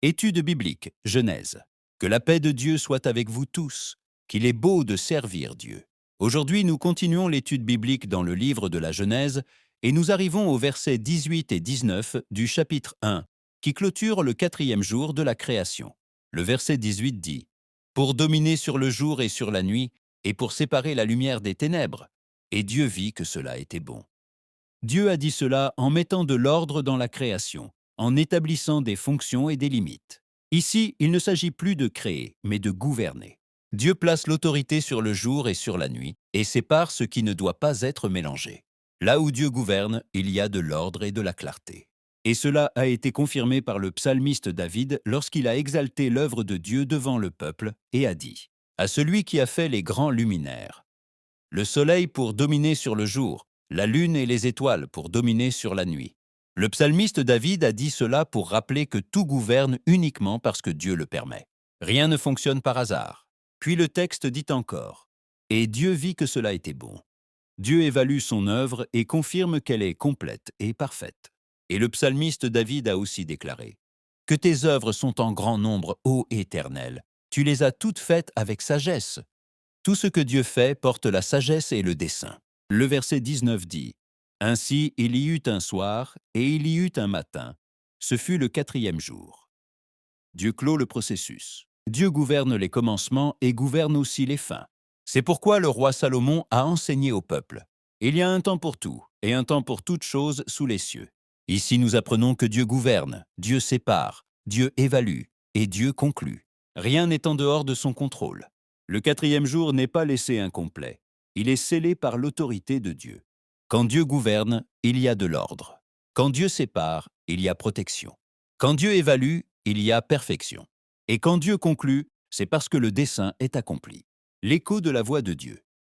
Étude biblique, Genèse. Que la paix de Dieu soit avec vous tous, qu'il est beau de servir Dieu. Aujourd'hui, nous continuons l'étude biblique dans le livre de la Genèse et nous arrivons aux versets 18 et 19 du chapitre 1, qui clôture le 4e jour de la création. Le verset 18 dit « Pour dominer sur le jour et sur la nuit, et pour séparer la lumière des ténèbres. Et Dieu vit que cela était bon. » Dieu a dit cela en mettant de l'ordre dans la création, en établissant des fonctions et des limites. Ici, il ne s'agit plus de créer, mais de gouverner. Dieu place l'autorité sur le jour et sur la nuit, et sépare ce qui ne doit pas être mélangé. Là où Dieu gouverne, il y a de l'ordre et de la clarté. Et cela a été confirmé par le psalmiste David lorsqu'il a exalté l'œuvre de Dieu devant le peuple et a dit « À celui qui a fait les grands luminaires, le soleil pour dominer sur le jour, la lune et les étoiles pour dominer sur la nuit. » Le psalmiste David a dit cela pour rappeler que tout gouverne uniquement parce que Dieu le permet. Rien ne fonctionne par hasard. Puis le texte dit encore « Et Dieu vit que cela était bon. » Dieu évalue son œuvre et confirme qu'elle est complète et parfaite. Et le psalmiste David a aussi déclaré « Que tes œuvres sont en grand nombre, ô Éternel. Tu les as toutes faites avec sagesse. » Tout ce que Dieu fait porte la sagesse et le dessein. Le verset 19 dit « Ainsi il y eut un soir et il y eut un matin. Ce fut le 4e jour. » Dieu clôt le processus. Dieu gouverne les commencements et gouverne aussi les fins. C'est pourquoi le roi Salomon a enseigné au peuple. Il y a un temps pour tout et un temps pour toute chose sous les cieux. Ici nous apprenons que Dieu gouverne, Dieu sépare, Dieu évalue et Dieu conclut. Rien n'est en dehors de son contrôle. Le 4e jour n'est pas laissé incomplet. Il est scellé par l'autorité de Dieu. Quand Dieu gouverne, il y a de l'ordre. Quand Dieu sépare, il y a protection. Quand Dieu évalue, il y a perfection. Et quand Dieu conclut, c'est parce que le dessein est accompli. L'écho de la voix de Dieu.